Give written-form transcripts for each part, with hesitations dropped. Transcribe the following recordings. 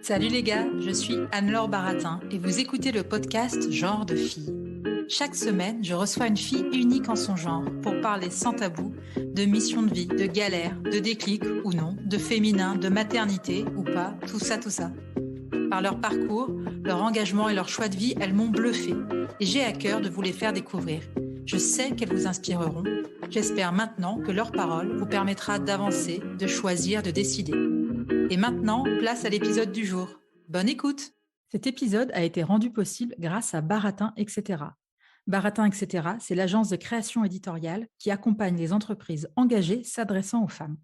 Salut les gars, je suis Anne-Laure Baratin et vous écoutez le podcast Genre de filles. Chaque semaine, je reçois une fille unique en son genre pour parler sans tabou de mission de vie, de galère, de déclic ou non, de féminin, de maternité ou pas, tout ça, tout ça. Par leur parcours, leur engagement et leur choix de vie, elles m'ont bluffé et j'ai à cœur de vous les faire découvrir. Je sais qu'elles vous inspireront. J'espère maintenant que leur parole vous permettra d'avancer, de choisir, de décider. Et maintenant, place à l'épisode du jour. Bonne écoute! Cet épisode a été rendu possible grâce à Baratin, etc. Baratin, etc., c'est l'agence de création éditoriale qui accompagne les entreprises engagées s'adressant aux femmes.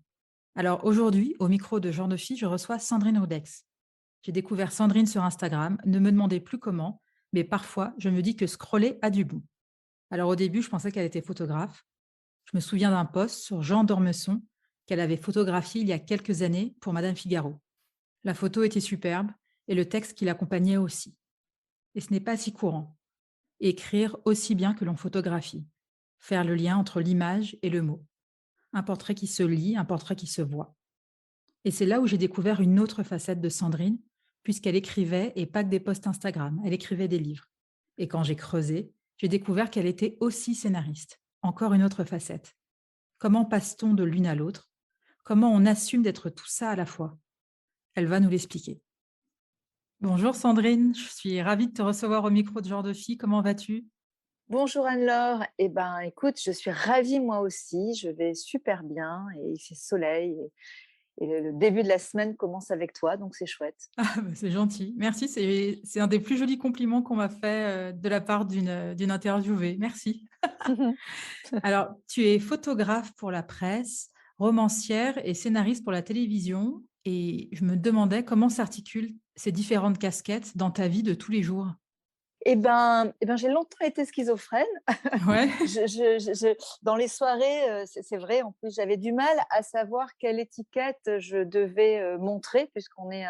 Alors aujourd'hui, au micro de Genre de Fille, je reçois Sandrine Audex. J'ai découvert Sandrine sur Instagram, ne me demandez plus comment, mais parfois, je me dis que scroller a du bon. Alors au début, je pensais qu'elle était photographe. Je me souviens d'un post sur Jean d'Ormesson qu'elle avait photographié il y a quelques années pour Madame Figaro. La photo était superbe et le texte qui l'accompagnait aussi. Et ce n'est pas si courant. Écrire aussi bien que l'on photographie. Faire le lien entre l'image et le mot. Un portrait qui se lit, un portrait qui se voit. Et c'est là où j'ai découvert une autre facette de Sandrine, puisqu'elle écrivait, et pas que des posts Instagram, elle écrivait des livres. Et quand j'ai creusé, j'ai découvert qu'elle était aussi scénariste. Encore une autre facette. Comment passe-t-on de l'une à l'autre? Comment on assume d'être tout ça à la fois? Elle va nous l'expliquer. Bonjour Sandrine, je suis ravie de te recevoir au micro de Genre de Fille. Comment vas-tu? Bonjour Anne-Laure. Eh ben, écoute, je suis ravie moi aussi. Je vais super bien et il fait soleil et le début de la semaine commence avec toi, donc c'est chouette. Ah, bah, c'est gentil. Merci, c'est un des plus jolis compliments qu'on m'a fait de la part d'une interviewée. Merci. Alors, tu es photographe pour la presse, romancière et scénariste pour la télévision. Et je me demandais comment s'articulent ces différentes casquettes dans ta vie de tous les jours. Eh ben, j'ai longtemps été schizophrène. Ouais. Dans les soirées, c'est vrai, en plus, j'avais du mal à savoir quelle étiquette je devais montrer, puisqu'on est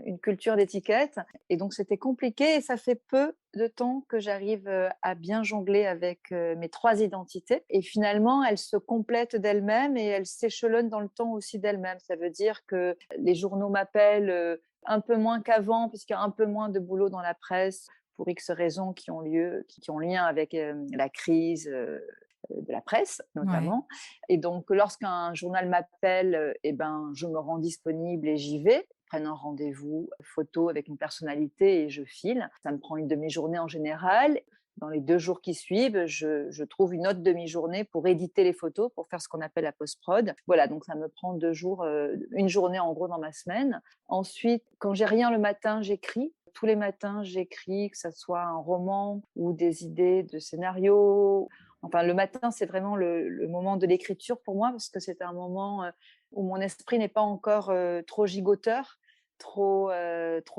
une culture d'étiquette. Et donc, c'était compliqué. Et ça fait peu de temps que j'arrive à bien jongler avec mes trois identités. Et finalement, elles se complètent d'elles-mêmes et elles s'échelonnent dans le temps aussi d'elles-mêmes. Ça veut dire que les journaux m'appellent un peu moins qu'avant, puisqu'il y a un peu moins de boulot dans la presse pour X raisons qui ont lieu, qui ont lien avec la crise de la presse Ouais. notamment. Et donc, lorsqu'un journal m'appelle, eh ben, je me rends disponible et j'y vais. Prenne un rendez-vous photo avec une personnalité et je file. Ça me prend une demi-journée en général. Dans les 2 jours qui suivent, je trouve une autre demi-journée pour éditer les photos, pour faire ce qu'on appelle la post-prod. Voilà, donc ça me prend 2 jours, une journée en gros dans ma semaine. Ensuite, quand j'ai rien le matin, j'écris. Tous les matins, j'écris, que ça soit un roman ou des idées de scénario. Enfin, le matin, c'est vraiment le moment de l'écriture pour moi, parce que c'est un moment où mon esprit n'est pas encore trop gigoteur, trop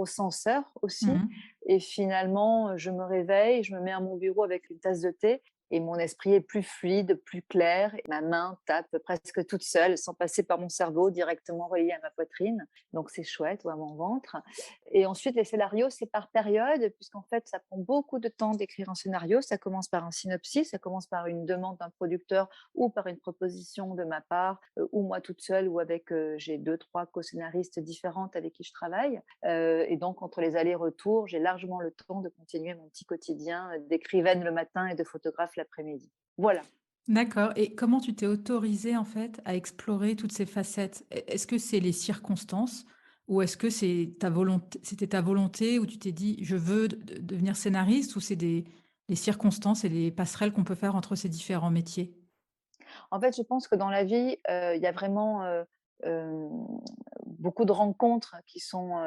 censeur aussi. Mhm. Et finalement, je me réveille, je me mets à mon bureau avec une tasse de thé et mon esprit est plus fluide, plus clair. Et ma main tape presque toute seule, sans passer par mon cerveau, directement relié à ma poitrine. Donc c'est chouette, ou à mon ventre. Et ensuite, les scénarios, c'est par période, puisqu'en fait, ça prend beaucoup de temps d'écrire un scénario. Ça commence par un synopsis, ça commence par une demande d'un producteur ou par une proposition de ma part, ou moi toute seule, ou avec, j'ai 2, 3 co-scénaristes différentes avec qui je travaille. Et donc, entre les allers-retours, j'ai largement le temps de continuer mon petit quotidien d'écrivaine le matin et de photographe l'après-midi. Voilà. D'accord. Et comment tu t'es autorisée en fait à explorer toutes ces facettes? Est-ce que c'est les circonstances ou est-ce que c'était ta volonté où tu t'es dit je veux devenir scénariste ou c'est les circonstances et les passerelles qu'on peut faire entre ces différents métiers? En fait, je pense que dans la vie, il y a vraiment hem, beaucoup de rencontres qui sont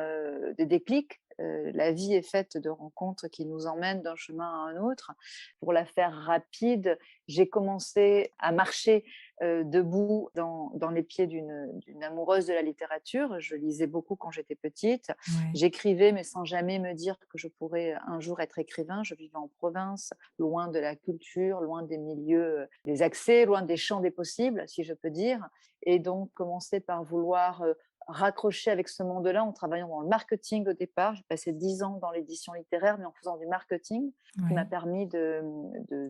des déclics. La vie est faite de rencontres qui nous emmènent d'un chemin à un autre. Pour la faire rapide, j'ai commencé à marcher debout dans les pieds d'une amoureuse de la littérature. Je lisais beaucoup quand j'étais petite. Ouais. J'écrivais, mais sans jamais me dire que je pourrais un jour être écrivain. Je vivais en province, loin de la culture, loin des milieux, des accès, loin des champs des possibles, si je peux dire. Et donc, commencer par vouloir raccroché avec ce monde-là en travaillant dans le marketing au départ. J'ai passé 10 ans dans l'édition littéraire, mais en faisant du marketing, ce qui m'a Ouais. permis de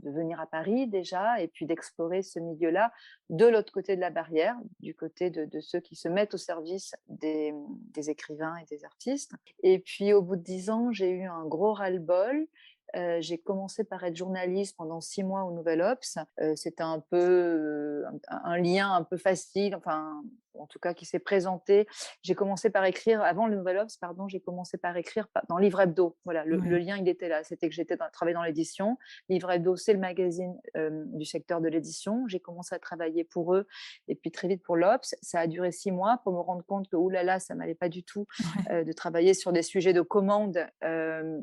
venir à Paris déjà et puis d'explorer ce milieu-là de l'autre côté de la barrière, du côté de ceux qui se mettent au service des écrivains et des artistes. Et puis au bout de 10 ans, j'ai eu un gros ras-le-bol. J'ai commencé par être journaliste pendant 6 mois au Nouvel Obs. C'était un peu un lien un peu facile, enfin, en tout cas qui s'est présenté. J'ai commencé par écrire, avant le Nouvel Obs, pardon, j'ai commencé par écrire dans Livre Hebdo. Voilà, le Ouais. lien, il était là. C'était que travaillais dans l'édition. Livre Hebdo, c'est le magazine du secteur de l'édition. J'ai commencé à travailler pour eux et puis très vite pour l'Obs. Ça a duré 6 mois pour me rendre compte que, oulala, ça m'allait pas du tout Ouais. de travailler sur des sujets de commande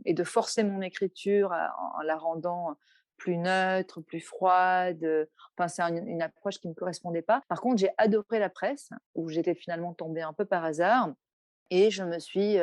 et de forcer mon écriture en la rendant plus neutre, plus froide. Enfin, c'est une approche qui ne me correspondait pas. Par contre, j'ai adoré la presse, où j'étais finalement tombée un peu par hasard. Et je me suis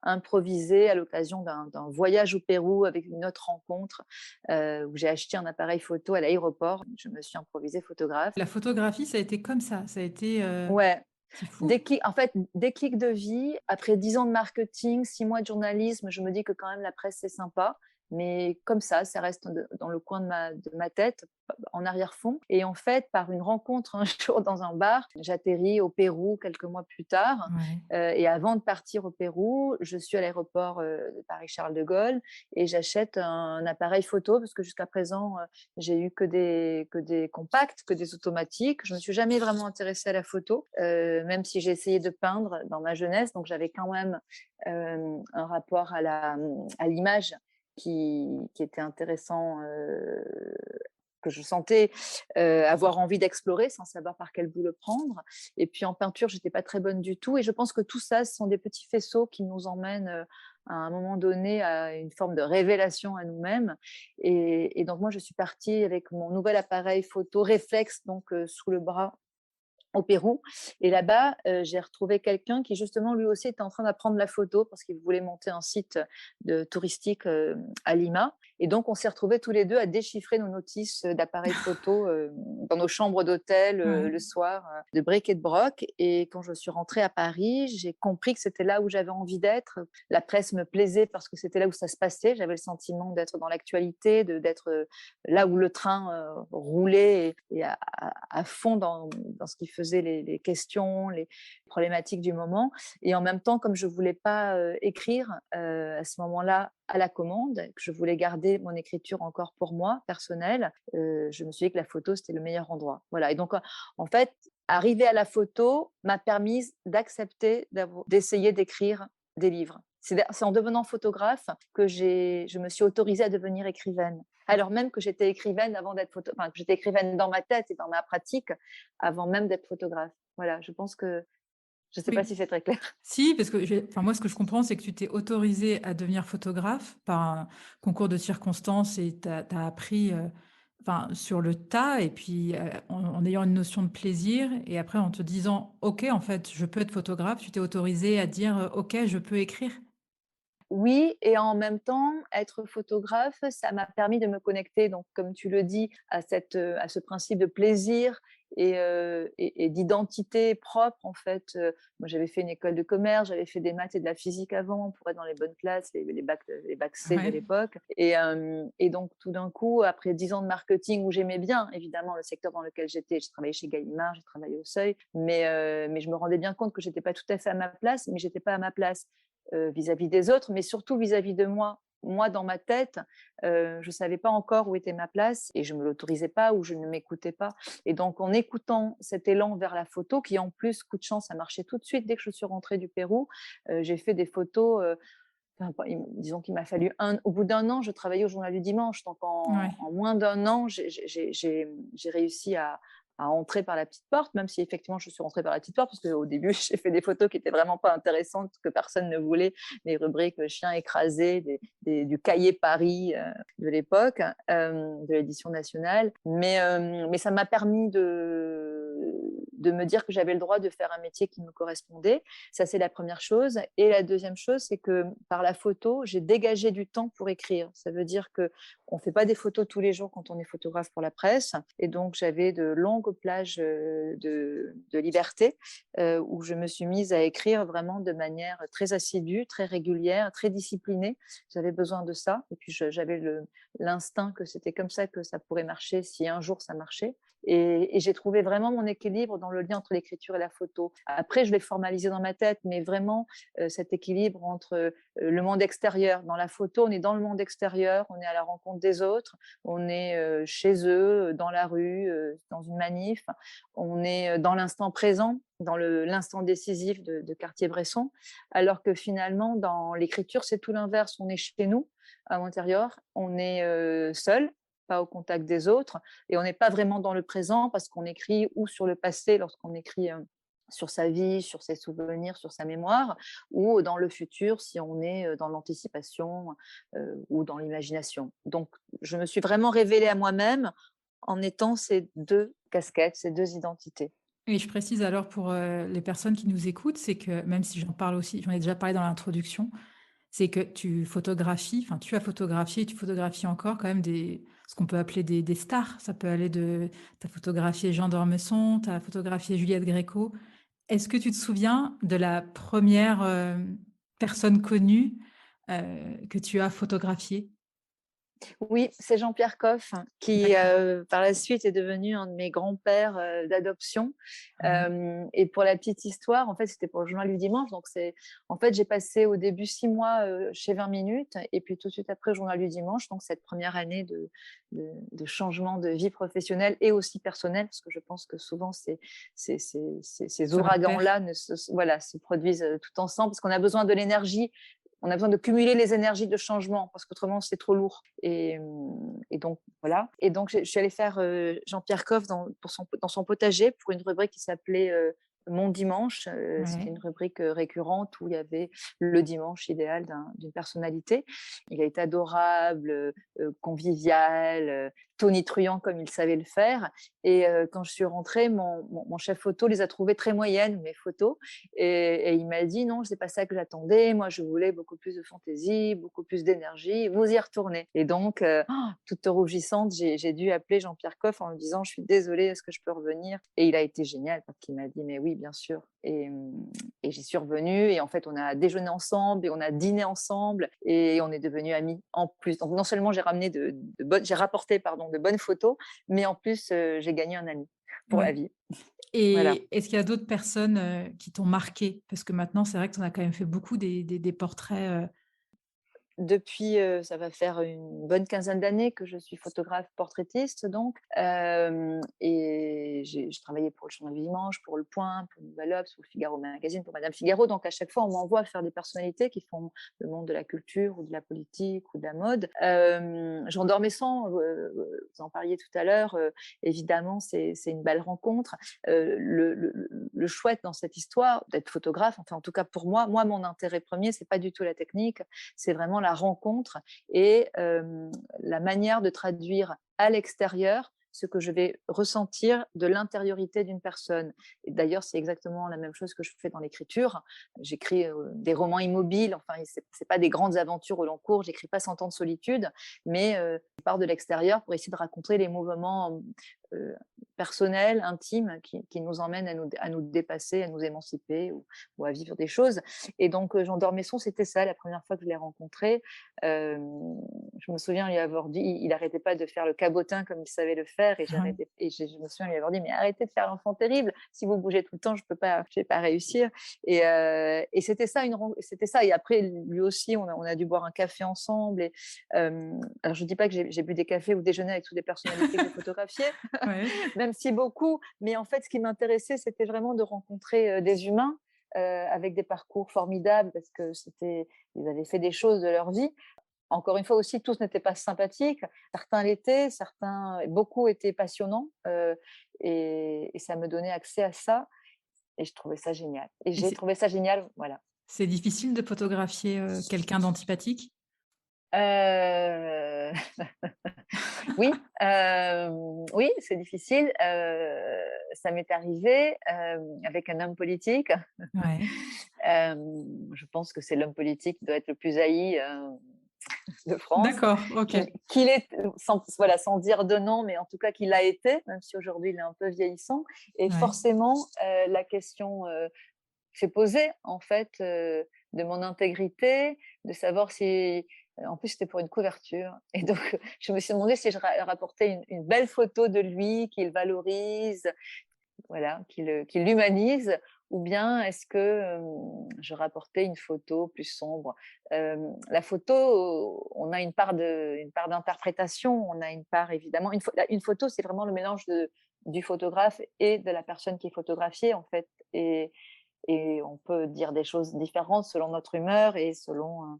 improvisée à l'occasion d'un voyage au Pérou avec une autre rencontre où j'ai acheté un appareil photo à l'aéroport. Je me suis improvisée photographe. La photographie, ça a été comme ça a été, Ouais, c'est fou. déclic de vie. Après 10 ans de marketing, 6 mois de journalisme, je me dis que quand même la presse, c'est sympa. Mais comme ça reste dans le coin de ma tête, en arrière-fond. Et en fait, par une rencontre un jour dans un bar, j'atterris au Pérou quelques mois plus tard. Ouais. Et avant de partir au Pérou, je suis à l'aéroport de Paris-Charles de Gaulle et j'achète un appareil photo parce que jusqu'à présent, j'ai eu que des compacts, que des automatiques. Je ne me suis jamais vraiment intéressée à la photo, même si j'ai essayé de peindre dans ma jeunesse. Donc, j'avais quand même un rapport à l'image qui était intéressant, que je sentais avoir envie d'explorer sans savoir par quel bout le prendre. Et puis en peinture, j'étais pas très bonne du tout. Et je pense que tout ça, ce sont des petits faisceaux qui nous emmènent à un moment donné à une forme de révélation à nous-mêmes. Et donc moi, je suis partie avec mon nouvel appareil photo réflexe, donc sous le bras au Pérou. Et là-bas, j'ai retrouvé quelqu'un qui justement lui aussi était en train d'apprendre la photo parce qu'il voulait monter un site touristique à Lima. Et donc, on s'est retrouvés tous les deux à déchiffrer nos notices d'appareils photo dans nos chambres d'hôtel Ouais. le soir, de bric et de broc. Et quand je suis rentrée à Paris, j'ai compris que c'était là où j'avais envie d'être. La presse me plaisait parce que c'était là où ça se passait. J'avais le sentiment d'être dans l'actualité, d'être là où le train roulait et à fond dans ce qui faisait les questions, les problématiques du moment. Et en même temps, comme je ne voulais pas écrire à ce moment-là à la commande, que je voulais garder mon écriture encore pour moi, personnelle, je me suis dit que la photo, c'était le meilleur endroit. Voilà. Et donc, en fait, arriver à la photo m'a permis d'accepter d'essayer d'écrire des livres. C'est en devenant photographe que je me suis autorisée à devenir écrivaine. Alors même que j'étais écrivaine que j'étais écrivaine dans ma tête et dans ma pratique avant même d'être photographe. Voilà, je pense que je ne sais pas Oui. si c'est très clair. Si, parce que moi, ce que je comprends, c'est que tu t'es autorisée à devenir photographe par un concours de circonstances et tu as appris, enfin, sur le tas et puis, en ayant une notion de plaisir et après en te disant: «OK, en fait, je peux être photographe», tu t'es autorisée à dire, «OK, je peux écrire». Oui, et en même temps, être photographe, ça m'a permis de me connecter, donc comme tu le dis, à ce principe de plaisir et d'identité propre, en fait. Moi, j'avais fait une école de commerce, j'avais fait des maths et de la physique avant pour être dans les bonnes classes, les bacs C de Ouais. l'époque. Et donc, tout d'un coup, après 10 ans de marketing où j'aimais bien, évidemment, le secteur dans lequel j'étais, j'ai travaillé chez Gallimard, j'ai travaillé au Seuil, mais je me rendais bien compte que j'étais pas tout à fait à ma place, mais j'étais pas à ma place vis-à-vis des autres, mais surtout vis-à-vis de moi. Moi, dans ma tête, je ne savais pas encore où était ma place et je ne me l'autorisais pas ou je ne m'écoutais pas. Et donc, en écoutant cet élan vers la photo, qui en plus, coup de chance, a marché tout de suite dès que je suis rentrée du Pérou, j'ai fait des photos. Disons qu'il m'a fallu au bout d'un an, je travaillais au Journal du Dimanche. Donc, Ouais. en moins d'un an, j'ai réussi à entrer par la petite porte, même si effectivement je suis rentrée par la petite porte, parce qu'au début, j'ai fait des photos qui n'étaient vraiment pas intéressantes, que personne ne voulait, des rubriques chien écrasé, du cahier Paris de l'époque, de l'édition nationale. Mais ça m'a permis de me dire que j'avais le droit de faire un métier qui me correspondait. Ça, c'est la première chose. Et la deuxième chose, c'est que par la photo, j'ai dégagé du temps pour écrire. Ça veut dire qu'on ne fait pas des photos tous les jours quand on est photographe pour la presse. Et donc, j'avais de longues plages de liberté où je me suis mise à écrire vraiment de manière très assidue, très régulière, très disciplinée. J'avais besoin de ça. Et puis, j'avais l'instinct que c'était comme ça que ça pourrait marcher si un jour ça marchait. Et j'ai trouvé vraiment mon équilibre dans le lien entre l'écriture et la photo. Après, je l'ai formalisé dans ma tête, mais vraiment cet équilibre entre le monde extérieur. Dans la photo, on est dans le monde extérieur, on est à la rencontre des autres, on est chez eux, dans la rue, dans une manif, on est dans l'instant présent, dans l'instant décisif de Cartier-Bresson, alors que finalement, dans l'écriture, c'est tout l'inverse. On est chez nous, à l'intérieur, on est seul, pas au contact des autres, et on n'est pas vraiment dans le présent parce qu'on écrit ou sur le passé lorsqu'on écrit sur sa vie, sur ses souvenirs, sur sa mémoire, ou dans le futur si on est dans l'anticipation ou dans l'imagination. Donc, je me suis vraiment révélée à moi-même en étant ces deux casquettes, ces deux identités. Et je précise alors pour les personnes qui nous écoutent, c'est que même si j'en parle aussi, j'en ai déjà parlé dans l'introduction, c'est que tu photographies, enfin tu as photographié et tu photographies encore quand même ce qu'on peut appeler des stars. Ça peut aller tu as photographié Jean d'Ormesson, tu as photographié Juliette Gréco. Est-ce que tu te souviens de la première personne connue que tu as photographiée? Oui, c'est Jean-Pierre Coff qui, par la suite, est devenu un de mes grands-pères d'adoption. Ouais. Et pour la petite histoire, en fait, c'était pour le journal du dimanche. Donc, en fait, j'ai passé au début 6 mois chez 20 minutes et puis tout de suite après, le journal du dimanche. Donc, cette première année de changement de vie professionnelle et aussi personnelle, parce que je pense que souvent, ces Ça va de pair. ouragans-là voilà, se produisent tout ensemble parce qu'on a besoin de l'énergie. On a besoin de cumuler les énergies de changement parce qu'autrement c'est trop lourd. Et donc voilà. Et donc je suis allée faire Jean-Pierre Coff dans son potager pour une rubrique qui s'appelait Mon dimanche. C'était Ouais. une rubrique récurrente où il y avait le dimanche idéal d'une personnalité. Il a été adorable, convivial, tonitruant comme il savait le faire. Et quand je suis rentrée, mon chef photo les a trouvées très moyennes, mes photos. Et il m'a dit non, c'est pas ça que j'attendais. Moi, je voulais beaucoup plus de fantaisie, beaucoup plus d'énergie. Vous y retournez. Et donc, toute rougissante, j'ai dû appeler Jean-Pierre Coff en lui disant je suis désolée, est-ce que je peux revenir? Et il a été génial parce qu'il m'a dit mais oui, bien sûr. Et j'y suis revenue et en fait, on a déjeuné ensemble et on a dîné ensemble et on est devenus amis en plus. Donc, non seulement j'ai ramené j'ai rapporté pardon, de bonnes photos, mais en plus, j'ai gagné un ami pour la Ouais. vie. Voilà. Et est-ce qu'il y a d'autres personnes qui t'ont marqué? Parce que maintenant, c'est vrai que tu en as quand même fait beaucoup des portraits. Depuis, ça va faire une bonne quinzaine d'années que je suis photographe portraitiste donc, et je travaillais pour le Journal du Dimanche, pour Le Point, pour Nouvel Obs, pour le Figaro Magazine, pour Madame Figaro. Donc à chaque fois, on m'envoie faire des personnalités qui font le monde de la culture ou de la politique ou de la mode. Jean d'Ormesson, vous en parliez tout à l'heure, évidemment, c'est une belle rencontre. Le chouette dans cette histoire d'être photographe, enfin en tout cas pour moi, mon intérêt premier, c'est pas du tout la technique, c'est vraiment la rencontre et la manière de traduire à l'extérieur ce que je vais ressentir de l'intériorité d'une personne. Et d'ailleurs, c'est exactement la même chose que je fais dans l'écriture. J'écris des romans immobiles, enfin, c'est pas des grandes aventures au long cours, j'écris pas 100 ans de solitude, mais je pars de l'extérieur pour essayer de raconter les mouvements euh, personnels, intimes, qui nous emmènent à nous dépasser, à nous émanciper ou à vivre des choses. Et donc, Jean d'Ormesson, c'était ça, la première fois que je l'ai rencontré. Je me souviens lui avoir dit, il n'arrêtait pas de faire le cabotin comme il savait le faire, et je me souviens lui avoir dit, mais arrêtez de faire l'enfant terrible, si vous bougez tout le temps, je vais pas réussir. Et c'était ça, c'était ça. Et après, lui aussi, on a dû boire un café ensemble. Et, alors, je ne dis pas que j'ai bu des cafés ou déjeuné avec toutes les personnalités que j'ai photographiées, Ouais. même si beaucoup, mais en fait, ce qui m'intéressait, c'était vraiment de rencontrer des humains avec des parcours formidables parce que ils avaient fait des choses de leur vie. Encore une fois aussi, tous n'étaient pas sympathiques. Certains l'étaient, beaucoup étaient passionnants et ça me donnait accès à ça et je trouvais ça génial. Et Et j'ai trouvé ça génial, voilà. c'est difficile de photographier quelqu'un d'antipathique? Heu, oui, oui, c'est difficile. Ça m'est arrivé, avec un homme politique. Ouais, Je pense que c'est l'homme politique qui doit être le plus haï, de France, d'accord, OK. qu'il est sans voilà, sans dire de nom, mais en tout cas qu'il l'a été, même si aujourd'hui il est un peu vieillissant et Ouais, forcément, la question, s'est posée en fait, de mon intégrité, de savoir si en plus c'était pour une couverture et donc je me suis demandé si je rapportais une belle photo de lui qu'il valorise, voilà, qu'il l'humanise ou bien est-ce que, je rapportais une photo plus sombre? La photo, on a une part d'interprétation, on a une part évidemment une photo, c'est vraiment le mélange du photographe et de la personne qui est photographiée, en fait et on peut dire des choses différentes selon notre humeur et selon,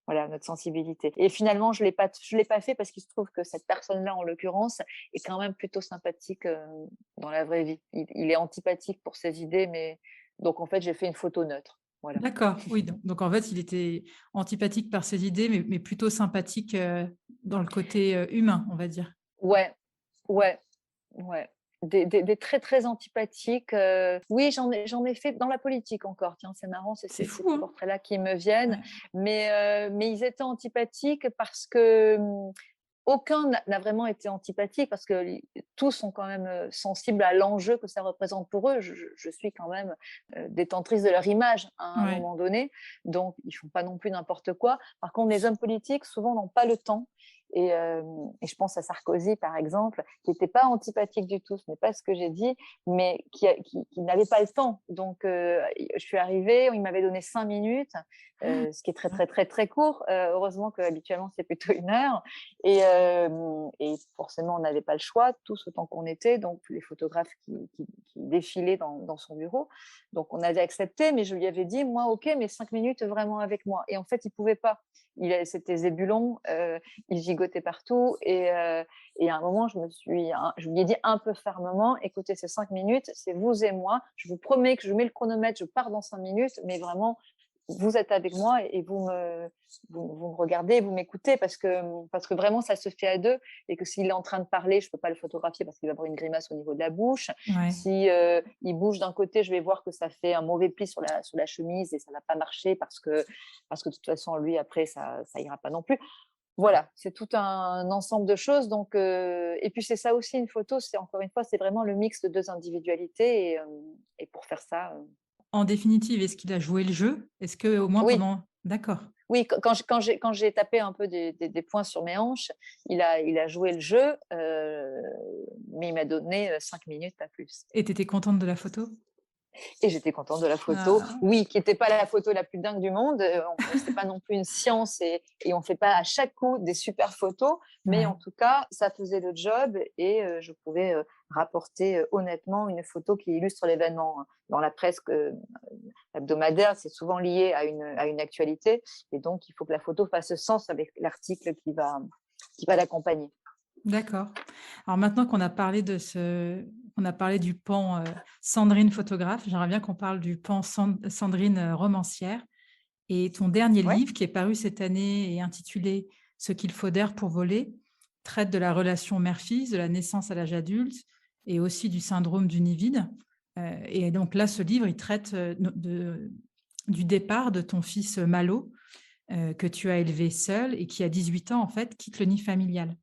voilà, notre sensibilité et finalement je l'ai pas fait parce qu'il se trouve que cette personne-là, en l'occurrence, est quand même plutôt sympathique, dans la vraie vie. Il est antipathique pour ses idées, mais donc en fait, j'ai fait une photo neutre. Voilà. d'accord, oui, donc en fait, il était antipathique par ses idées, mais plutôt sympathique, dans le côté, humain, on va dire. Ouais, ouais, ouais. Des très, très antipathiques, oui, j'en ai fait dans la politique encore, tiens, c'est marrant, c'est C'est ces fou, hein? portraits-là qui me viennent, Ouais. mais ils étaient antipathiques parce que, aucun n'a vraiment été antipathique parce que tous sont quand même sensibles à l'enjeu que ça représente pour eux. Je suis quand même détentrice de leur image à un Ouais. moment donné, donc ils font pas non plus n'importe quoi. Par contre, les hommes politiques souvent n'ont pas le temps. Et je pense à Sarkozy, par exemple, qui n'était pas antipathique du tout, ce n'est pas ce que j'ai dit, mais qui n'avait pas le temps. Donc, je suis arrivée, il m'avait donné 5 minutes, ce qui est très, Ouais. très, très, très court. Heureusement qu'habituellement, c'est plutôt 1 heure. Et forcément, on n'avait pas le choix, tous autant qu'on était, donc les photographes qui défilaient dans son bureau. Donc, on avait accepté, mais je lui avais dit, moi, OK, mais 5 minutes vraiment avec moi. Et en fait, il ne pouvait pas. C'était zébulon, il gigotait partout. Et à un moment, je lui ai dit un peu fermement, écoutez, ces 5 minutes, c'est vous et moi. Je vous promets que je mets le chronomètre, je pars dans 5 minutes, mais vraiment, vous êtes avec moi et vous me regardez, vous m'écoutez parce que vraiment ça se fait à deux et que s'il est en train de parler, je peux pas le photographier parce qu'il va avoir une grimace au niveau de la bouche. Ouais. Si il bouge d'un côté, je vais voir que ça fait un mauvais pli sur la chemise et ça va pas marcher parce que de toute façon lui après ça ira pas non plus. Voilà, c'est tout un ensemble de choses donc et puis c'est ça aussi une photo, c'est encore une fois, c'est vraiment le mix de 2 individualités et pour faire ça, En définitive, est-ce qu'il a joué le jeu? Est-ce qu'au moins oui. pendant d'accord. Oui, quand j'ai tapé un peu des poings sur mes hanches, il a joué le jeu, mais il m'a donné, 5 minutes, pas plus. Et tu étais contente de la photo? Et j'étais contente de la photo. Ah, Oui, qui était pas la photo la plus dingue du monde, c'est pas non plus une science et on fait pas à chaque coup des super photos, mais en ouais. tout cas, ça faisait le job et je pouvais, rapporter, honnêtement une photo qui illustre l'événement, hein. Dans la presse, hebdomadaire, c'est souvent lié à une actualité et donc il faut que la photo fasse sens avec l'article qui va l'accompagner. D'accord. Alors maintenant qu'on a parlé du pan, Sandrine photographe, j'aimerais bien qu'on parle du pan Sandrine, romancière et ton dernier Ouais. livre qui est paru cette année et intitulé «Ce qu'il faut d'air pour voler» traite de la relation mère-fille, de la naissance à l'âge adulte et aussi du syndrome du nid vide. Et donc là, ce livre, il traite, du départ de ton fils, Malo, que tu as élevé seul et qui à 18 ans, en fait, quitte le nid familial.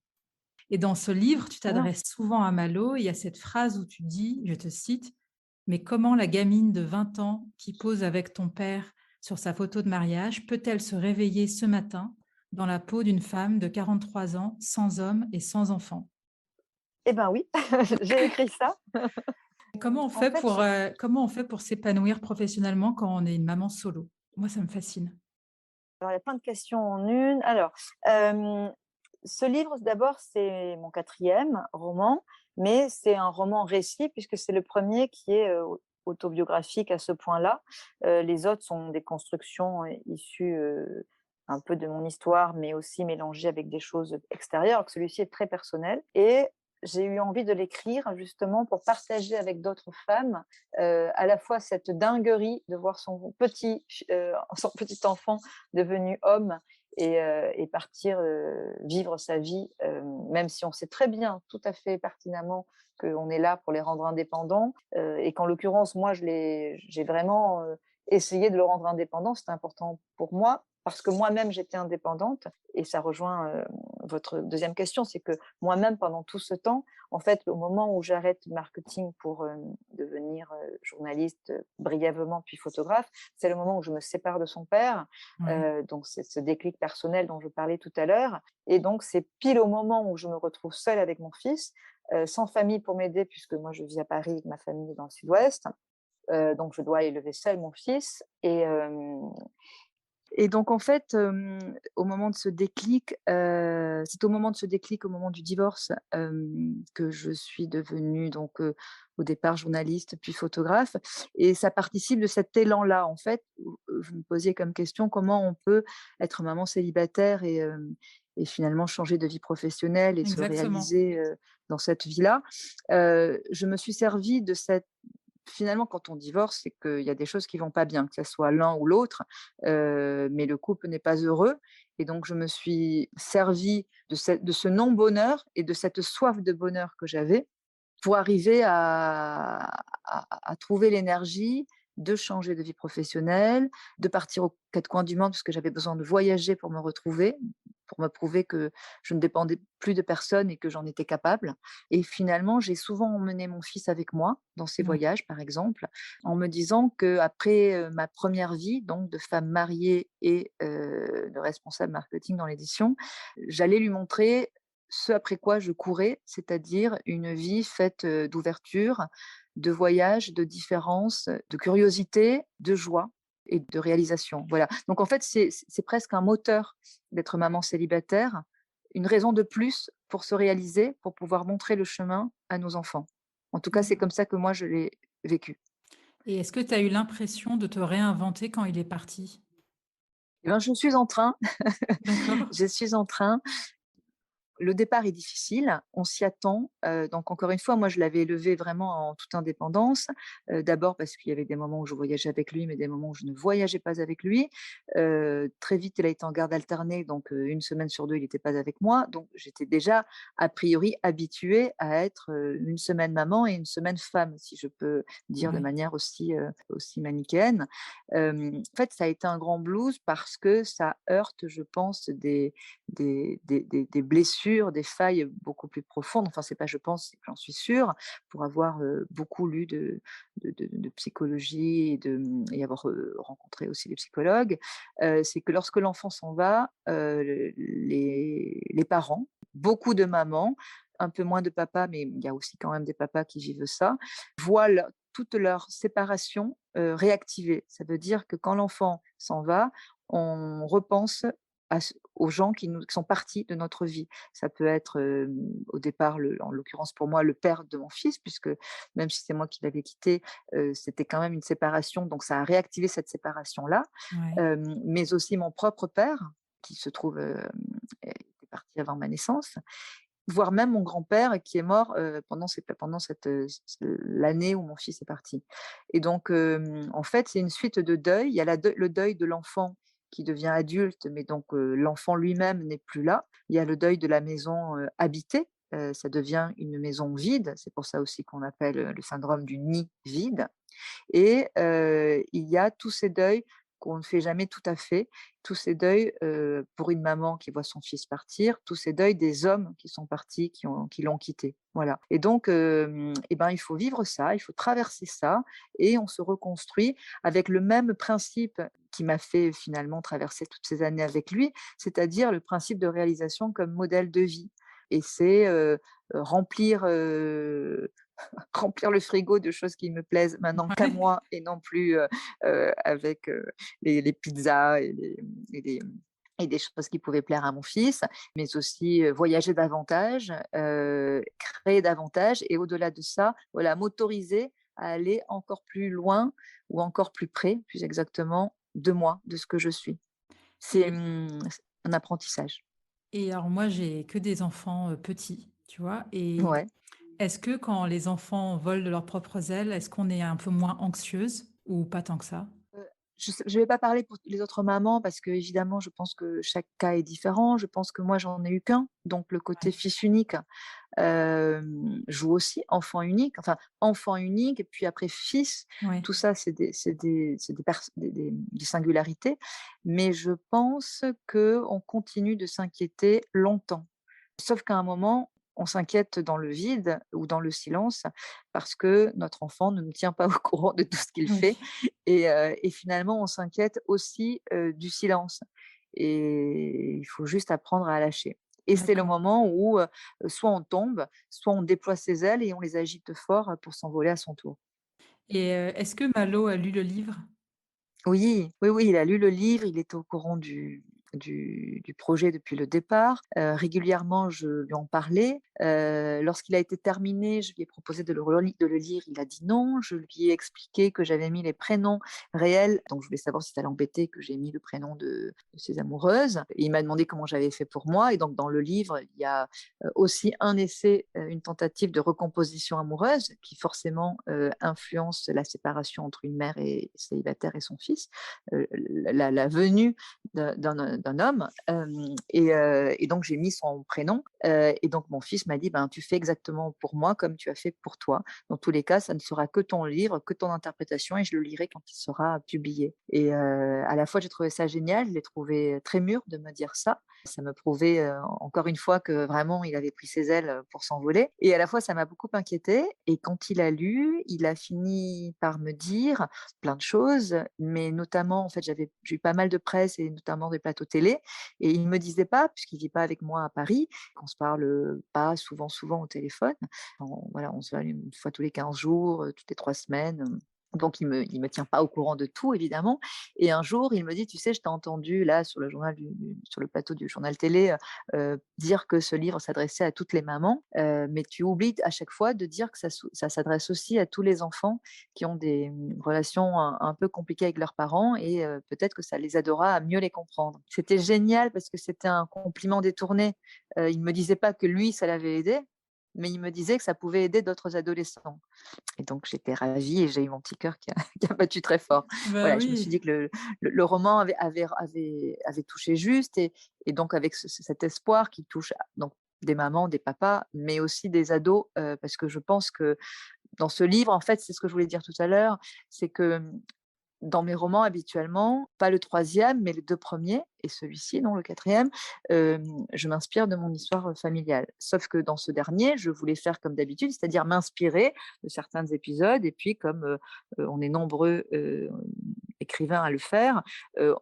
Et dans ce livre, tu Ah non. t'adresses souvent à Malo et il y a cette phrase où tu dis, je te cite: «Mais comment la gamine de 20 ans qui pose avec ton père sur sa photo de mariage peut-elle se réveiller ce matin dans la peau d'une femme de 43 ans, sans homme et sans enfant?» Eh ben oui, j'ai écrit ça. En fait, comment on fait pour s'épanouir professionnellement quand on est une maman solo? Moi, ça me fascine. alors il y a plein de questions en une. Alors, hem, ce livre, d'abord, c'est mon 4e roman, mais c'est un roman récit puisque c'est le premier qui est, autobiographique à ce point-là. Les autres sont des constructions, issues, un peu de mon histoire, mais aussi mélangées avec des choses extérieures, alors que celui-ci est très personnel et j'ai eu envie de l'écrire justement pour partager avec d'autres femmes, à la fois cette dinguerie de voir son petit enfant devenu homme et partir vivre sa vie, même si on sait très bien, tout à fait pertinemment, qu'on est là pour les rendre indépendants, et qu'en l'occurrence, moi, j'ai vraiment essayé de le rendre indépendant. C'était important pour moi parce que moi-même, j'étais indépendante. Et ça rejoint votre deuxième question, c'est que moi-même, pendant tout ce temps, en fait, au moment où j'arrête le marketing pour devenir journaliste brièvement, puis photographe, c'est le moment où je me sépare de son père. Ouais. Donc, c'est ce déclic personnel dont je parlais tout à l'heure. Et donc, c'est pile au moment où je me retrouve seule avec mon fils, sans famille pour m'aider, puisque moi, je vis à Paris, ma famille est dans le sud-ouest. Donc, je dois élever seule mon fils. Et donc en fait, au moment de ce déclic, c'est au moment de ce déclic, au moment du divorce, que je suis devenue donc, au départ journaliste puis photographe, et ça participe de cet élan-là en fait, où, vous me posiez comme question: comment on peut être maman célibataire et finalement changer de vie professionnelle et se Exactement. réaliser, dans cette vie-là? Je me suis servie de cette Finalement, quand on divorce, c'est qu'il y a des choses qui vont pas bien, que ça soit l'un ou l'autre, mais le couple n'est pas heureux, et donc je me suis servie de ce non-bonheur et de cette soif de bonheur que j'avais pour arriver à trouver l'énergie de changer de vie professionnelle, de partir aux 4 coins du monde parce que j'avais besoin de voyager pour me retrouver, pour me prouver que je ne dépendais plus de personne et que j'en étais capable. Et finalement, j'ai souvent emmené mon fils avec moi dans ces Ouais. voyages, par exemple, en me disant qu'après, ma première vie, donc de femme mariée et de responsable marketing dans l'édition, j'allais lui montrer ce après quoi je courais, c'est-à-dire une vie faite, d'ouverture, de voyage, de différence, de curiosité, de joie et de réalisation. Voilà. Donc en fait, c'est presque un moteur d'être maman célibataire, une raison de plus pour se réaliser, pour pouvoir montrer le chemin à nos enfants. En tout cas, c'est comme ça que moi je l'ai vécu. Et est-ce que tu as eu l'impression de te réinventer quand il est parti? Eh ben, je suis en train, D'accord. je suis en train. Le départ est difficile, on s'y attend, donc encore une fois, moi je l'avais élevé vraiment en toute indépendance. D'abord parce qu'il y avait des moments où je voyageais avec lui, mais des moments où je ne voyageais pas avec lui. Très vite, il a été en garde alternée, donc 1 semaine sur 2, il n'était pas avec moi. Donc j'étais déjà a priori habituée à être, 1 semaine maman et 1 semaine femme, si je peux dire de Ouais. manière aussi manichéenne. En fait, ça a été un grand blues parce que ça heurte, je pense, des blessures, des failles beaucoup plus profondes. Enfin, c'est pas je pense, c'est que j'en suis sûre, pour avoir, beaucoup lu de psychologie et avoir, rencontré aussi des psychologues. C'est que lorsque l'enfant s'en va, les parents, beaucoup de mamans, un peu moins de papas, mais il y a aussi quand même des papas qui vivent ça, voient toute leur séparation, réactivée. Ça veut dire que quand l'enfant s'en va, on repense aux gens qui sont partis de notre vie. Ça peut être, au départ, en l'occurrence pour moi, le père de mon fils, puisque même si c'est moi qui l'avais quitté, c'était quand même une séparation, donc ça a réactivé cette séparation-là. Ouais. Mais aussi mon propre père, qui se trouve, était parti avant ma naissance, voire même mon grand-père qui est mort, pendant l'année où mon fils est parti. Et donc, en fait, c'est une suite de deuils. Il y a le deuil de l'enfant qui devient adulte, mais donc, l'enfant lui-même n'est plus là. Il y a le deuil de la maison, habitée, ça devient une maison vide. C'est pour ça aussi qu'on appelle, le syndrome du nid vide. Et il y a tous ces deuils qu'on ne fait jamais tout à fait, tous ces deuils, pour une maman qui voit son fils partir, tous ces deuils des hommes qui sont partis, qui l'ont quitté. Voilà. Et donc et ben, il faut vivre ça, il faut traverser ça, et on se reconstruit avec le même principe qui m'a fait finalement traverser toutes ces années avec lui, c'est-à-dire le principe de réalisation comme modèle de vie. Et c'est, remplir, remplir le frigo de choses qui me plaisent maintenant qu'à Ouais. moi, et non plus, avec, les pizzas et les et des choses qui pouvaient plaire à mon fils, mais aussi, voyager davantage, créer davantage, et au-delà de ça, voilà, m'autoriser à aller encore plus loin, ou encore plus près, plus exactement, de moi, de ce que je suis. C'est, Et c'est un apprentissage. alors moi, j'ai que des enfants, petits, tu vois? Et Ouais. est-ce que quand les enfants volent de leurs propres ailes, est-ce qu'on est un peu moins anxieuse ou pas tant que ça? je ne vais pas parler pour les autres mamans parce qu'évidemment, je pense que chaque cas est différent. Je pense que moi, j'en ai eu qu'un, donc le côté Ouais, fils unique joue aussi, enfant unique, enfin enfant unique et puis après fils, ouais, tout ça des singularités, mais je pense qu'on continue de s'inquiéter longtemps. Sauf qu'à un moment, on s'inquiète dans le vide ou dans le silence parce que notre enfant ne nous tient pas au courant de tout ce qu'il fait oui, et finalement on s'inquiète aussi, du silence et il faut juste apprendre à lâcher et c'est le d'accord. moment où, soit on tombe, soit on déploie ses ailes et on les agite fort, pour s'envoler à son tour. Et est-ce que Malo a lu le livre? Oui, oui, oui, il a lu le livre, il était au courant du projet depuis le départ. Régulièrement, je lui en parlais. Lorsqu'il a été terminé, je lui ai proposé de le lire, il a dit non. Je lui ai expliqué que j'avais mis les prénoms réels, donc je voulais savoir si ça l'embêtait que j'ai mis le prénom de ses amoureuses. Et il m'a demandé comment j'avais fait pour moi et donc dans le livre, il y a, aussi un essai, une tentative de recomposition amoureuse qui forcément, influence la séparation entre une mère et célibataire et son fils, la venue d'un homme, et donc j'ai mis son prénom, et donc mon fils m'a dit: «Ben, tu fais exactement pour moi comme tu as fait pour toi. Dans tous les cas, ça ne sera que ton livre, que ton interprétation et je le lirai quand il sera publié» et à la fois j'ai trouvé ça génial, je l'ai trouvé très mûr de me dire ça. Ça me prouvait, encore une fois que vraiment il avait pris ses ailes, pour s'envoler et à la fois ça m'a beaucoup inquiétée et quand il a lu, il a fini par me dire plein de choses, mais notamment en fait j'ai eu pas mal de presse et notamment des plateaux télé et il me disait pas, puisqu'il vit pas avec moi à Paris, qu'on se parle, pas souvent au téléphone. On se voit une fois tous les 15 jours, toutes les 3 semaines, donc il me tient pas au courant de tout évidemment et un jour, il me dit: «Tu sais, je t'ai entendu là sur le plateau du journal télé, dire que ce livre s'adressait à toutes les mamans, mais tu oublies à chaque fois de dire que ça s'adresse aussi à tous les enfants qui ont des, relations un peu compliquées avec leurs parents et peut-être que ça les aidera à mieux les comprendre». C'était génial parce que c'était un compliment détourné. Il me disait pas que lui, ça l'avait aidé, mais il me disait que ça pouvait aider d'autres adolescents. Et donc j'étais ravie et j'ai eu mon petit cœur qui a qui a battu très fort. Bah, Voilà, je me suis oui. dit que le roman avait touché juste et donc avec cet espoir qui touche donc des mamans, des papas, mais aussi des ados, parce que je pense que dans ce livre, en fait, c'est ce que je voulais dire tout à l'heure, c'est que, dans mes romans habituellement, pas le troisième, mais les 2 premiers et celui-ci, non le quatrième, je m'inspire de mon histoire, familiale. Sauf que dans ce dernier, je voulais faire comme d'habitude, c'est-à-dire m'inspirer de certains épisodes et puis comme, on est nombreux, écrivains à le faire,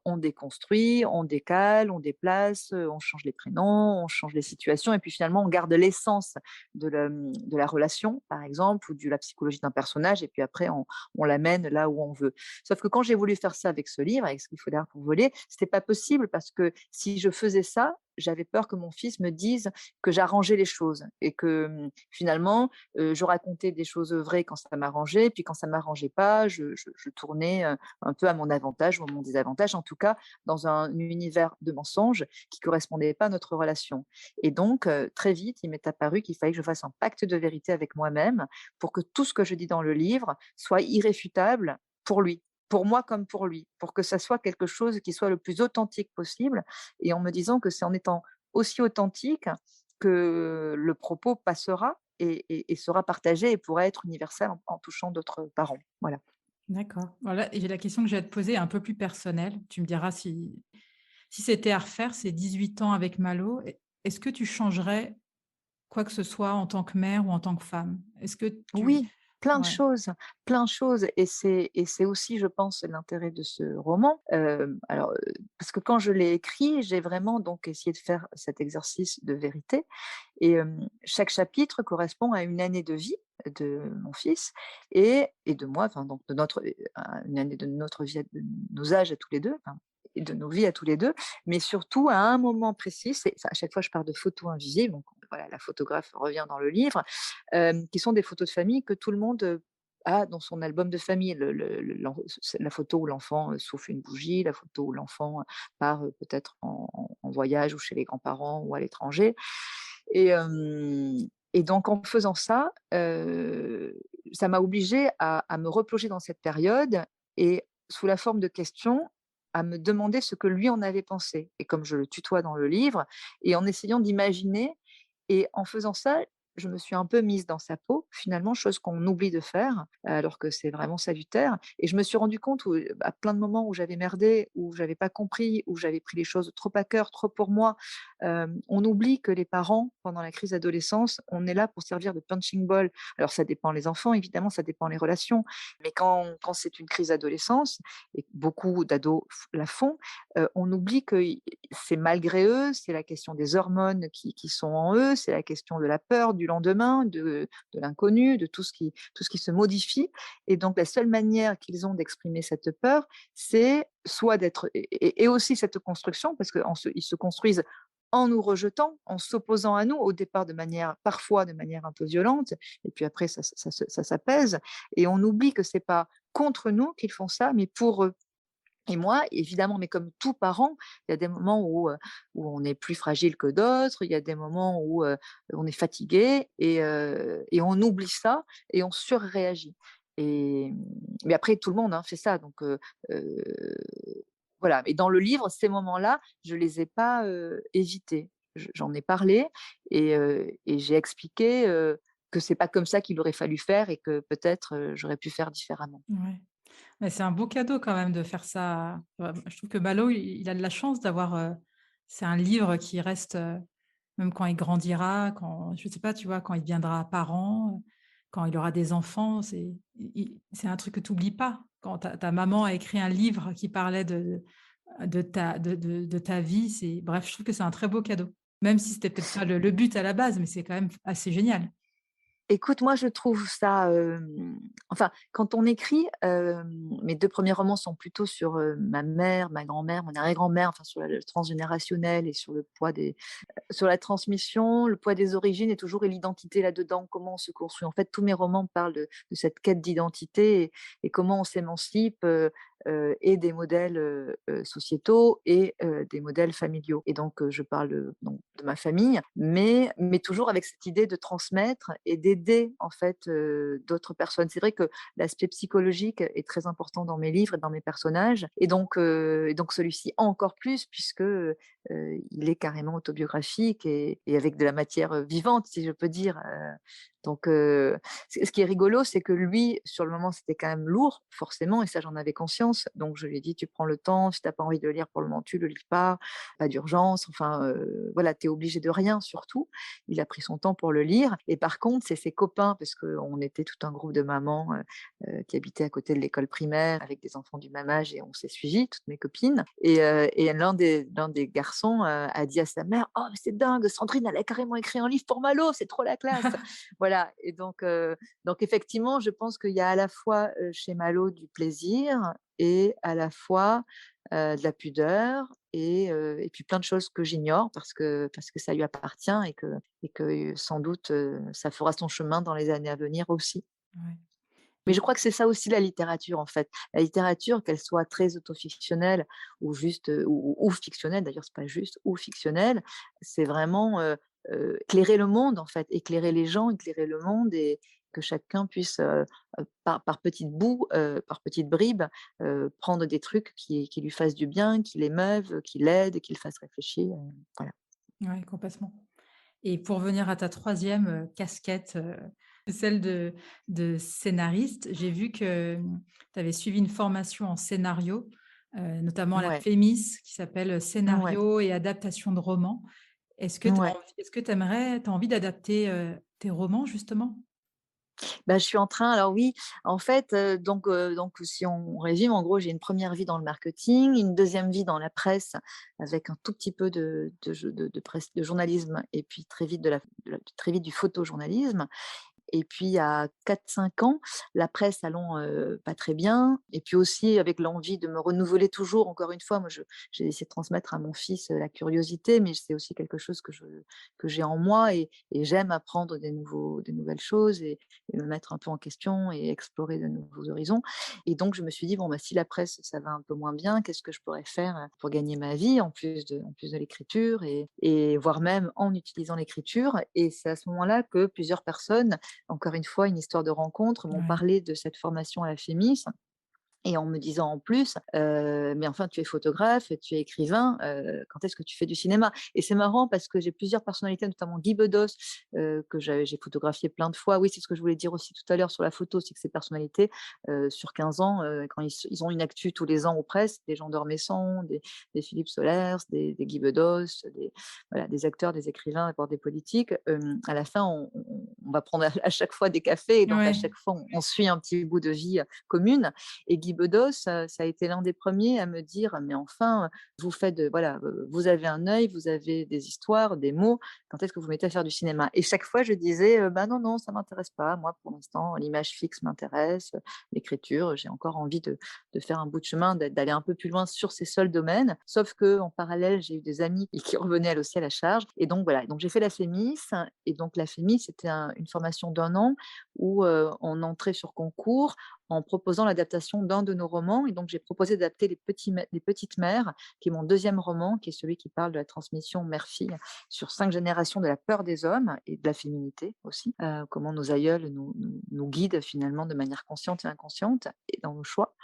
on déconstruit, on décale, on déplace, on change les prénoms, on change les situations et puis finalement on garde l'essence de la relation, par exemple, ou de la psychologie d'un personnage et puis après on l'amène là où on veut. Sauf que quand j'ai voulu faire ça avec ce livre, avec Ce qu'il faut d'ailleurs pour voler, c'était pas possible parce que si je faisais ça, j'avais peur que mon fils me dise que j'arrangeais les choses et que, finalement, je racontais des choses vraies quand ça m'arrangeait, puis quand ça m'arrangeait pas, je tournais, un peu à mon avantage ou à mon désavantage, en tout cas dans un univers de mensonges qui correspondait pas à notre relation. Et donc, très vite, il m'est apparu qu'il fallait que je fasse un pacte de vérité avec moi-même pour que tout ce que je dis dans le livre soit irréfutable pour lui. Pour moi comme pour lui, pour que ça soit quelque chose qui soit le plus authentique possible et en me disant que c'est en étant aussi authentique que le propos passera et sera partagé et pourra être universel en touchant d'autres parents. Voilà. D'accord. Voilà, et j'ai la question que j'ai à te poser un peu plus personnelle. Tu me diras si c'était à refaire, ces 18 ans avec Malo, est-ce que tu changerais quoi que ce soit en tant que mère ou en tant que femme? Est-ce que tu Oui, ouais, plein de choses et c'est aussi, je pense, l'intérêt de ce roman. Alors, parce que quand je l'ai écrit, j'ai vraiment donc essayé de faire cet exercice de vérité et chaque chapitre correspond à une année de vie de mon fils et de moi, enfin donc de notre à une année de notre vie, de nos âges à tous les 2, enfin et de nos vies à tous les 2, mais surtout à un moment précis, à chaque fois je pars de photos invisibles, donc voilà, la photographe revient dans le livre, qui sont des photos de famille que tout le monde, a dans son album de famille. Le l'en c'est la photo où l'enfant, souffle une bougie, la photo où l'enfant, part, peut-être en voyage ou chez les grands-parents ou à l'étranger et et donc en faisant ça, ça m'a obligée à me replonger dans cette période et sous la forme de questions, à me demander ce que lui en avait pensé. Et comme je le tutoie dans le livre, et en essayant d'imaginer, et en faisant ça, je me suis un peu mise dans sa peau, finalement, chose qu'on oublie de faire, alors que c'est vraiment salutaire. Et je me suis rendu compte où, à plein de moments où j'avais merdé, où j'avais pas compris, où j'avais pris les choses trop à cœur, trop pour moi. On oublie que les parents, pendant la crise d'adolescence, on est là pour servir de punching ball. Alors ça dépend les enfants, évidemment, ça dépend les relations. Mais quand c'est une crise d'adolescence, et beaucoup d'ados la font, on oublie que c'est malgré eux, c'est la question des hormones qui sont en eux, c'est la question de la peur du lendemain, de l'inconnu, de tout ce qui se modifie. Et donc la seule manière qu'ils ont d'exprimer cette peur, c'est soit d'être et aussi cette construction, parce qu'ils se construisent en nous rejetant, en s'opposant à nous, au départ parfois de manière un peu violente, et puis après ça s'apaise, et on oublie que c'est pas contre nous qu'ils font ça, mais pour eux. Et moi, évidemment, mais comme tout parent, il y a des moments où on est plus fragile que d'autres, il y a des moments où, on est fatigué, et on oublie ça et on surréagit. Mais après tout le monde, hein, fait ça, donc heu, voilà. Et dans le livre, ces moments-là, je les ai pas, évités. J'en ai parlé, et j'ai expliqué, que c'est pas comme ça qu'il aurait fallu faire, et que peut-être, j'aurais pu faire différemment. Ouais. Mais c'est un beau cadeau quand même de faire ça. Je trouve que Malo, il a de la chance d'avoir, c'est un livre qui reste, même quand il grandira, quand je sais pas, tu vois, quand il deviendra parent, quand il aura des enfants, c'est un truc que tu oublies pas. Quand ta maman a écrit un livre qui parlait de ta vie, bref, je trouve que c'est un très beau cadeau. Même si c'était peut-être pas le but à la base, mais c'est quand même assez génial. Écoute, moi, je trouve ça, enfin, quand on écrit, mes 2 premiers romans sont plutôt sur, ma mère, ma grand-mère, mon arrière-grand-mère, enfin, sur le transgénérationnel et sur le poids sur la transmission, le poids des origines, et l'identité là-dedans, comment on se construit. En fait, tous mes romans parlent de cette quête d'identité, et comment on s'émancipe, et des modèles, sociétaux, et des modèles familiaux. Et donc je parle, donc de ma famille, mais toujours avec cette idée de transmettre et d'aider, en fait, d'autres personnes. C'est vrai que l'aspect psychologique est très important dans mes livres et dans mes personnages, et donc celui-ci encore plus, puisque, il est carrément autobiographique, et avec de la matière, vivante, si je peux dire, donc ce qui est rigolo, c'est que lui, sur le moment, c'était quand même lourd, forcément, et ça, j'en avais conscience. Donc je lui ai dit: «Tu prends le temps, si tu as pas envie de le lire pour le moment, tu le lis pas d'urgence, enfin, voilà, tu es obligé de rien, surtout». Il a pris son temps pour le lire, et par contre, c'est ses copains, parce qu'on était tout un groupe de mamans, qui habitaient à côté de l'école primaire, avec des enfants du même âge, et on s'est suivis, toutes mes copines, et l'un des garçons, a dit à sa mère: «Oh mais c'est dingue, Sandrine, elle a carrément écrit un livre pour Malo, c'est trop la classe!» Voilà. Et donc effectivement, je pense qu'il y a à la fois, chez Malo, du plaisir, et à la fois, de la pudeur, et puis plein de choses que j'ignore, parce que ça lui appartient, et que sans doute, ça fera son chemin dans les années à venir aussi. Ouais. Mais je crois que c'est ça aussi la littérature, en fait. La littérature, qu'elle soit très autofictionnelle, ou juste, ou fictionnelle, d'ailleurs c'est pas juste, ou fictionnelle, c'est vraiment, éclairer le monde, en fait, éclairer les gens, éclairer le monde, et que chacun puisse, par petites bouts, par petites bribes, prendre des trucs qui lui fassent du bien, qui l'émeuvent, qui l'aident, qui le fassent réfléchir, voilà. Ouais, complètement. Et pour venir à ta troisième casquette, celle de scénariste, j'ai vu que, tu avais suivi une formation en scénario, notamment à la Ouais, FEMIS qui s'appelle, ouais, scénario et adaptation de romans. ouais. Est-ce que tu as envie d'adapter, tes romans justement? Bah, je suis en train, alors oui, en fait, donc si on résume, en gros, j'ai une première vie dans le marketing, une deuxième vie dans la presse, avec un tout petit peu de presse, de journalisme, et puis très vite du photojournalisme. Et puis il y a 4-5 ans, la presse allant, pas très bien, et puis aussi avec l'envie de me renouveler toujours, encore une fois, moi j'ai essayé de transmettre à mon fils, la curiosité, mais c'est aussi quelque chose que j'ai en moi, et j'aime apprendre des nouvelles choses, et me mettre un peu en question, et explorer de nouveaux horizons. Et donc je me suis dit: «Bon, bah, si la presse, ça va un peu moins bien, qu'est-ce que je pourrais faire, pour gagner ma vie, en plus de l'écriture, et voire même en utilisant l'écriture?» Et c'est à ce moment-là que plusieurs personnes, encore une fois, une histoire de rencontre, m'ont Ouais. parlé de cette formation à la FEMIS, et en me disant en plus: «Mais enfin tu es photographe, tu es écrivain, quand est-ce que tu fais du cinéma?» Et c'est marrant parce que j'ai plusieurs personnalités, notamment Guy Bedos, que j'ai photographié plein de fois. Oui, c'est ce que je voulais dire aussi tout à l'heure sur la photo, c'est que ces personnalités, sur 15 ans, quand ils ont une actu tous les ans ou presque, des Jean d'Ormesson, des Philippe Solers, des Guy Bedos, voilà, des acteurs, des écrivains, voire des politiques, à la fin on va prendre à chaque fois des cafés et donc à Ouais, chaque fois on suit un petit bout de vie, commune. Et Guy Bedos, ça a été l'un des premiers à me dire: «Mais enfin, vous faites voilà, vous avez un œil, vous avez des histoires, des mots, quand est-ce que vous mettez à faire du cinéma?» Et chaque fois je disais: «Bah non, non, ça m'intéresse pas. Moi, pour l'instant, l'image fixe m'intéresse, l'écriture, j'ai encore envie de faire un bout de chemin, d'aller un peu plus loin sur ces seuls domaines». Sauf qu'en parallèle, j'ai eu des amis qui revenaient elles aussi à la charge et donc voilà, donc j'ai fait la FEMIS et donc la FEMIS, c'était une formation d'1 an où, on entrait sur concours en proposant l'adaptation d'un de nos romans. Et donc, j'ai proposé d'adapter Les Petites Mères, qui est mon deuxième roman, qui est celui qui parle de la transmission mère-fille sur 5 générations de la peur des hommes et de la féminité aussi. Comment nos aïeuls nous guident finalement de manière consciente et inconsciente et dans nos choix.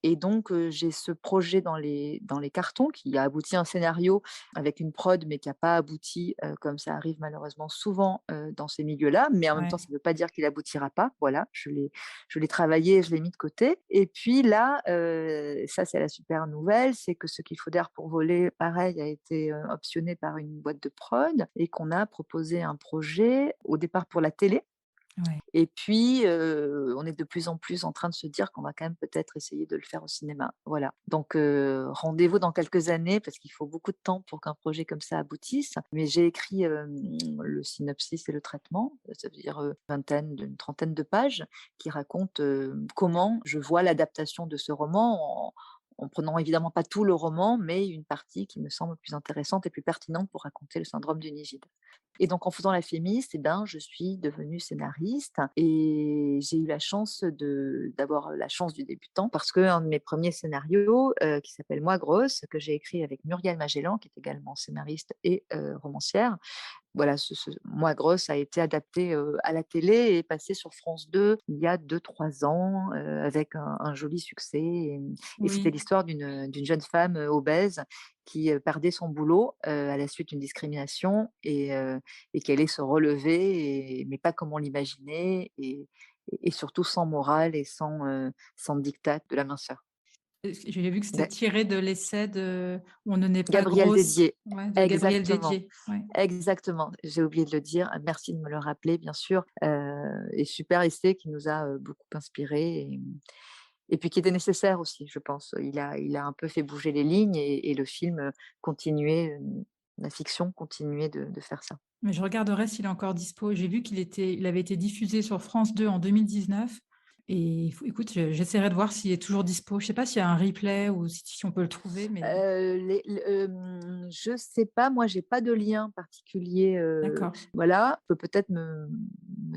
Et donc, j'ai ce projet dans les cartons qui a abouti à un scénario avec une prod, mais qui a pas abouti, comme ça arrive malheureusement souvent, dans ces milieux-là. Mais en même temps, ouais. ça ne veut pas dire qu'il aboutira pas. Voilà, je l'ai travaillé, je l'ai mis de côté. Et puis là, ça c'est la super nouvelle, c'est que Ce qu'il faut d'air pour voler, pareil, a été, optionné par une boîte de prod et qu'on a proposé un projet, au départ pour la télé. Ouais. Et puis, on est de plus en plus en train de se dire qu'on va quand même peut-être essayer de le faire au cinéma. Voilà. Donc, rendez-vous dans quelques années parce qu'il faut beaucoup de temps pour qu'un projet comme ça aboutisse. Mais j'ai écrit, le synopsis et le traitement, ça veut dire, une trentaine de pages qui racontent, comment je vois l'adaptation de ce roman en prenant évidemment pas tout le roman, mais une partie qui me semble plus intéressante et plus pertinente pour raconter le syndrome du Nigide. Et donc en faisant la Fémis, eh ben, je suis devenue scénariste et j'ai eu la chance d'avoir la chance du débutant parce qu'un de mes premiers scénarios, qui s'appelle Moi grosse, que j'ai écrit avec Muriel Magellan, qui est également scénariste et romancière, voilà, ce Moi grosse a été adapté, à la télé et passé sur France 2 il y a 2 3 ans, avec un joli succès et c'était Oui. l'histoire d'une jeune femme, obèse qui, perdait son boulot, à la suite d'une discrimination et qui allait se relever mais pas comme on l'imaginait et surtout sans morale et sans diktat de la minceur. J'ai vu que c'était Da tiré de l'essai de «On ne naît pas Gabriel grosse», Dédier, ouais, de Gabriel exactement. Dédier. Ouais. Exactement, j'ai oublié de le dire. Merci de me le rappeler, bien sûr, et super essai qui nous a, beaucoup inspirés et puis qui était nécessaire aussi, je pense. Il a un peu fait bouger les lignes et le film, continuait, la fiction continuait de faire ça. Mais je regarderai s'il est encore dispo. J'ai vu il avait été diffusé sur France 2 en 2019 et il faut écoute, j'essaierai de voir s'il est toujours dispo. Je sais pas s'il y a un replay ou si on peut le trouver, mais Je sais pas, moi j'ai pas de lien particulier, d'accord, voilà. Je peux peut-être me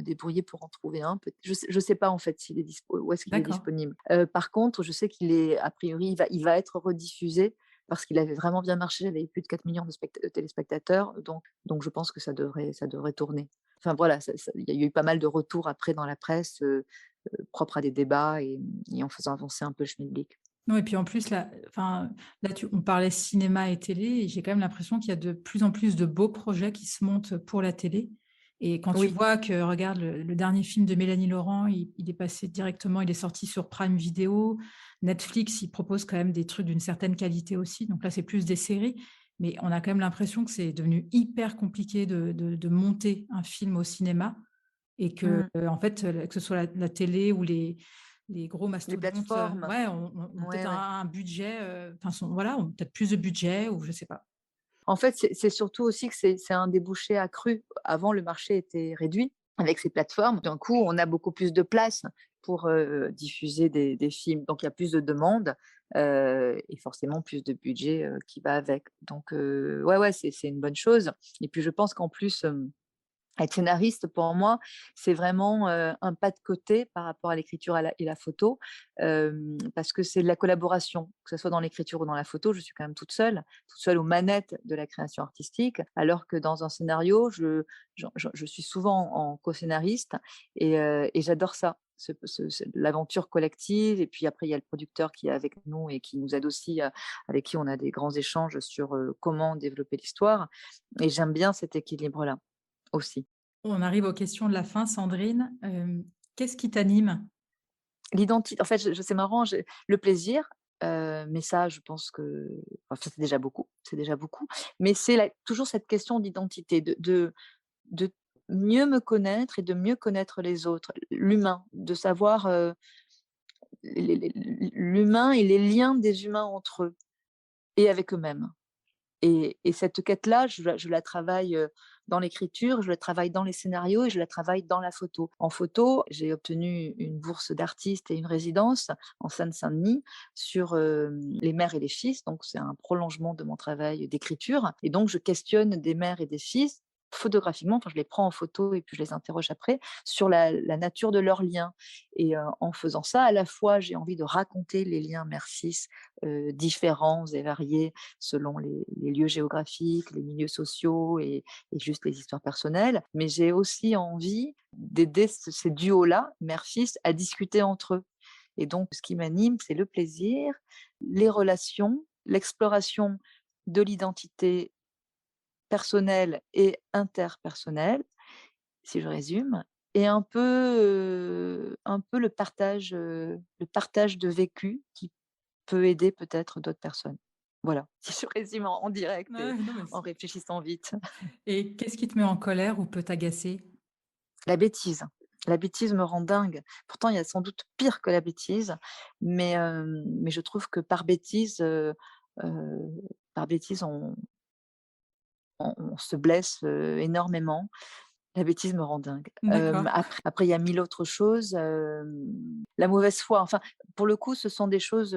débrouiller pour en trouver un, je sais pas en fait s'il est dispo où est-ce qu'il est d'accord. disponible. Par contre, je sais qu'il est a priori, il va être rediffusé parce qu'il avait vraiment bien marché, il avait eu plus de 4 millions de téléspectateurs, donc je pense que ça devrait tourner. Enfin voilà, il y a eu pas mal de retours après dans la presse, propres à des débats et en faisant avancer un peu le schmilblick. Non et puis en plus là enfin, là on parlait cinéma et télé et j'ai quand même l'impression qu'il y a de plus en plus de beaux projets qui se montent pour la télé et quand tu Oui. vois que regarde le dernier film de Mélanie Laurent, il est passé directement il est sorti sur Prime Video. Netflix, il propose quand même des trucs d'une certaine qualité aussi, donc là, c'est plus des séries, mais on a quand même l'impression que c'est devenu hyper compliqué de monter un film au cinéma et que, Mmh. en fait, que ce soit la télé ou les gros Les mastodontes, plateformes. ouais, ont Ouais, peut-être ouais. un budget, enfin voilà, ont peut-être plus de budget ou je sais pas. En fait, c'est surtout aussi que c'est un débouché accru. Avant, le marché était réduit avec ces plateformes. D'un coup, on a beaucoup plus de place pour, diffuser des films. Donc il y a plus de demandes, et forcément plus de budget, qui va avec. Donc ouais, ouais, c'est une bonne chose et puis je pense qu'en plus, être scénariste pour moi, c'est vraiment, un pas de côté par rapport à l'écriture et la photo, parce que c'est de la collaboration, que ce soit dans l'écriture ou dans la photo. Je suis quand même toute seule aux manettes de la création artistique, alors que dans un scénario, je suis souvent en co-scénariste et j'adore ça. l'aventure collective. Et puis après, il y a le producteur qui est avec nous et qui nous aide aussi, avec qui on a des grands échanges sur comment développer l'histoire. Et j'aime bien cet équilibre-là aussi. On arrive aux questions de la fin, Sandrine. Qu'est-ce qui t'anime? L'identité, en fait, c'est marrant, le plaisir, mais ça, je pense que enfin, c'est déjà beaucoup, mais c'est toujours cette question d'identité, de mieux me connaître et de mieux connaître les autres, l'humain, de savoir, l'humain et les liens des humains entre eux et avec eux-mêmes. Et cette quête-là, je la travaille, dans l'écriture, je la travaille dans les scénarios et je la travaille dans la photo. En photo, j'ai obtenu une bourse d'artiste et une résidence en Seine-Saint-Denis sur, les mères et les fils, donc c'est un prolongement de mon travail d'écriture et donc je questionne des mères et des fils photographiquement, enfin je les prends en photo et puis je les interroge après sur la nature de leurs liens et en faisant ça, à la fois, j'ai envie de raconter les liens mère-fils, différents et variés selon les lieux géographiques, les milieux sociaux et juste les histoires personnelles. Mais j'ai aussi envie d'aider ces duos-là, mère-fils, à discuter entre eux. Et donc, ce qui m'anime, c'est le plaisir, les relations, l'exploration de l'identité personnelle et interpersonnelle, si je résume, et un peu le partage de vécu qui peut aider peut-être d'autres personnes. Voilà, si je résume en direct et Ouais, non, mais en réfléchissant vite. et qu'est-ce qui te met en colère ou peut t'agacer? La bêtise. La bêtise me rend dingue. Pourtant, il y a sans doute pire que la bêtise, mais je trouve que heu, par bêtise, on se blesse, énormément. La bêtise me rend dingue. D'accord. Après il y a 1000 autres choses, la mauvaise foi, enfin, pour le coup, ce sont des choses,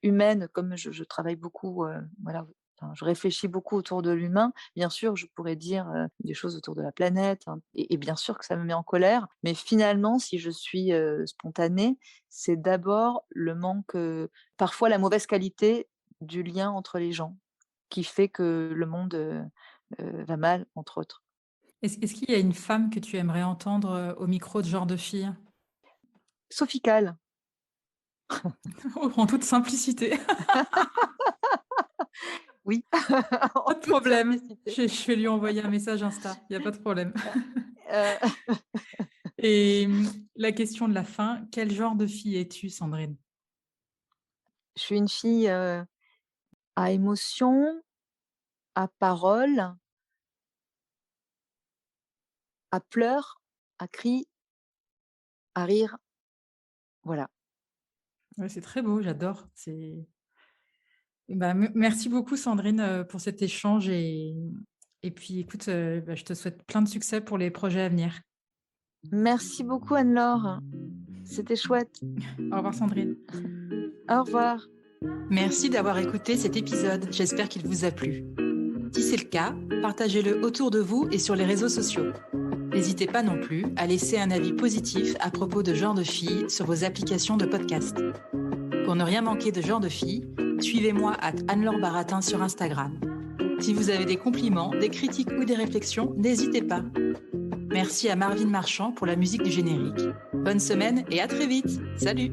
humaines comme je travaille beaucoup, voilà, enfin, je réfléchis beaucoup autour de l'humain. Bien sûr, je pourrais dire, des choses autour de la planète, hein, et bien sûr que ça me met en colère, mais finalement, si je suis, spontanée, c'est d'abord le manque, parfois la mauvaise qualité du lien entre les gens qui fait que le monde, va mal, entre autres. Est-ce qu'il y a une femme que tu aimerais entendre, au micro de Genre de fille? Sophie Calle. En toute simplicité. Oui, en Pas de toute problème. simplicité. Je vais lui envoyer un message Insta, il y a pas de problème. Heu, Et la question de la fin, quel genre de fille es-tu, Sandrine? je suis une fille, à émotion, à parole, à pleurs, à cris, à rire, voilà. Ouais, c'est très beau, j'adore. C'est bah, merci beaucoup Sandrine, pour cet échange et puis écoute, bah, je te souhaite plein de succès pour les projets à venir. Merci beaucoup Anne-Laure, c'était chouette. Au revoir Sandrine. Au revoir. Merci d'avoir écouté cet épisode, j'espère qu'il vous a plu. Si c'est le cas, partagez-le autour de vous et sur les réseaux sociaux. N'hésitez pas non plus à laisser un avis positif à propos de Genre de Filles sur vos applications de podcast. Pour ne rien manquer de Genre de Filles, suivez-moi @Anne-Laure Baratin sur Instagram. Si vous avez des compliments, des critiques ou des réflexions, n'hésitez pas. Merci à Marvin Marchand pour la musique du générique. Bonne semaine et à très vite. Salut!